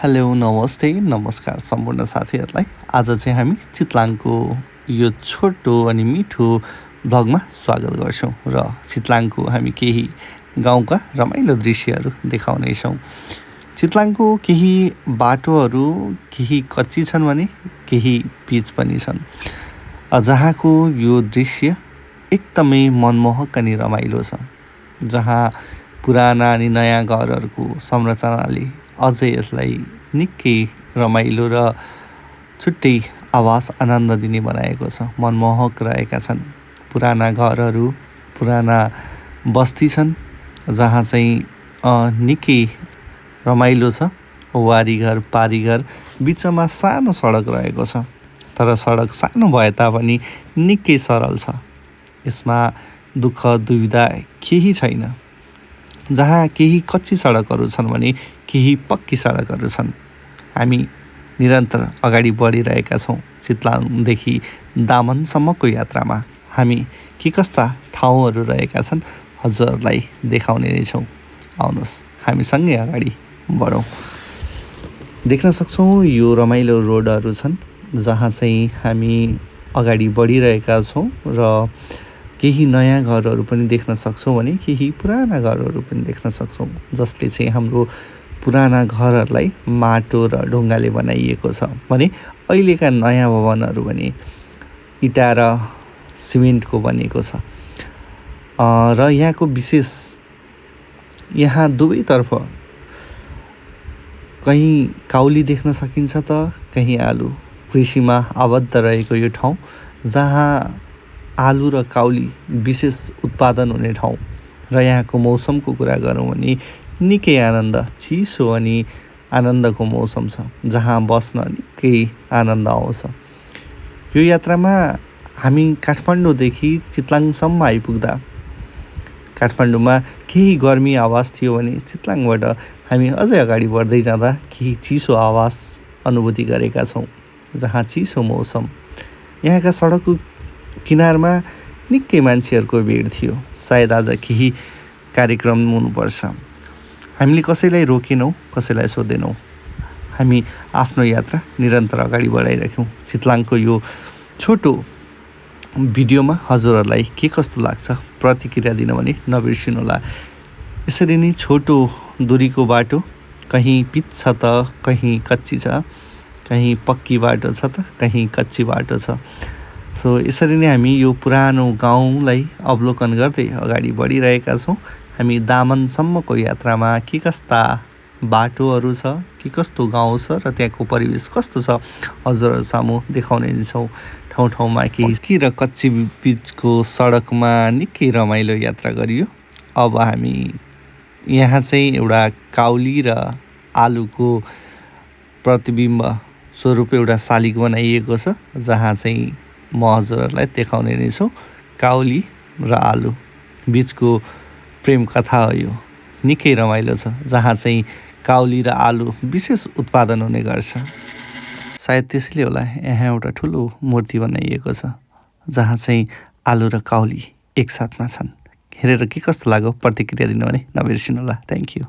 Hello नमस्ते नमस्कार सम्पूर्ण साथीहरूलाई। आज चाहिँ हामी चितलाङको यो छोटो अनि मिठो भ्लगमा स्वागत गर्छौँ र चितलाङको हामी केही गाउँका रमाइलो दृश्यहरू देखाउनेछौँ। चितलाङको केही बाटोहरू केही कच्ची छन् भने केही पिच पनि छन्, जहाँको यो दृश्य एकदमै मनमोहक अनि रमाइलो छ, जहाँ पुराना अनि नयाँ घरहरूको संरचनाले अझै यसलाई निकै रमाइलो र छुट्टै आवाज आनन्द दिने बनाएको छ। मनमोहक रहेका छन् पुराना घरहरू, पुराना बस्ती छन्, जहाँ चाहिँ निकै रमाइलो छ। वारी घर पारी घर बिचमा सानो सडक रहेको छ, तर सडक सानो भए तापनि निकै सरल छ। यसमा दुःख दुविधा केही छैन। जहाँ केही कच्ची सडकहरू छन् भने केही पक्की सडकहरू छन्। हामी निरन्तर अगाडि बढिरहेका छौँ चितलाङदेखि दामनसम्मको यात्रामा। हामी के कस्ता ठाउँहरू रहेका छन् हजुरहरूलाई देखाउने नै छौँ। आउनुहोस् हामीसँगै अगाडि बढौँ। देख्न सक्छौँ यो रमाइलो रोडहरू छन्, जहाँ चाहिँ हामी अगाडि बढिरहेका छौँ र केही नयाँ घरहरू पनि देख्न सक्छौँ भने केही पुराना घरहरू पनि देख्न सक्छौँ, जसले चाहिँ हाम्रो पुराना घरहरूलाई माटो र ढुङ्गाले बनाइएको छ भने अहिलेका नयाँ भवनहरू भने इँटा र सिमेन्टको बनेको छ। र यहाँको विशेष यहाँ दुवैतर्फ कहीँ काउली देख्न सकिन्छ त कहीँ आलु। कृषिमा आबद्ध रहेको यो ठाउँ, जहाँ आलु र काउली विशेष उत्पादन हुने ठाउँ। र यहाँको मौसमको कुरा गरौँ भने निकै आनन्द, चिसो अनि आनन्दको मौसम छ, जहाँ बस्न निकै आनन्द आउँछ। यो यात्रामा हामी काठमाडौँदेखि चितलाङसम्म आइपुग्दा काठमाडौँमा केही गर्मी आवाज थियो भने चितलाङबाट हामी अझै अगाडि बढ्दै जाँदा केही चिसो आवाज अनुभूति गरेका छौँ, जहाँ चिसो मौसम। यहाँका सडकको किनारमा निकै मान्छेहरूको भिड थियो। सायद आज केही कार्यक्रम हुनुपर्छ। हामीले कसैलाई रोकेनौँ, कसैलाई सोधेनौँ। हामी आफ्नो यात्रा निरन्तर अगाडि बढाइरहेछौँ। चितलाङको यो छोटो भिडियोमा हजुरहरूलाई के कस्तो लाग्छ प्रतिक्रिया दिन भने नबिर्सिनुहोला। यसरी नै छोटो दूरीको बाटो, कहीँ पिच छ त कहीँ कच्ची छ, कहीँ पक्की बाटो छ त कहीँ कच्ची बाटो छ। सो यसरी नै हामी यो पुरानो गाउँलाई अवलोकन गर्दै अगाडि बढिरहेका छौँ। हामी दामनसम्मको यात्रामा के कस्ता बाटोहरू छ, के कस्तो गाउँ छ र त्यहाँको परिवेश कस्तो छ हजुरहरू सामु देखाउने छौँ। ठाउँ ठाउँमा केही र कच्ची बिचको सडकमा निकै रमाइलो यात्रा गरियो। अब हामी यहाँ चाहिँ एउटा काउली र आलुको प्रतिबिम्ब स्वरूप एउटा शालिग बनाइएको छ, जहाँ चाहिँ म हजुरहरूलाई देखाउने नै छु। काउली र आलु बिचको प्रेम कथा हो यो। निकै रमाइलो छ, जहाँ चाहिँ काउली र आलु विशेष उत्पादन हुने गर्छ। सायद त्यसैले होला यहाँ एउटा ठुलो मूर्ति बनाइएको छ, जहाँ चाहिँ आलु र काउली एकसाथमा छन्। हेरेर के कस्तो लाग्यो प्रतिक्रिया दिनु भने नबिर्सिनुहोला। Thank you.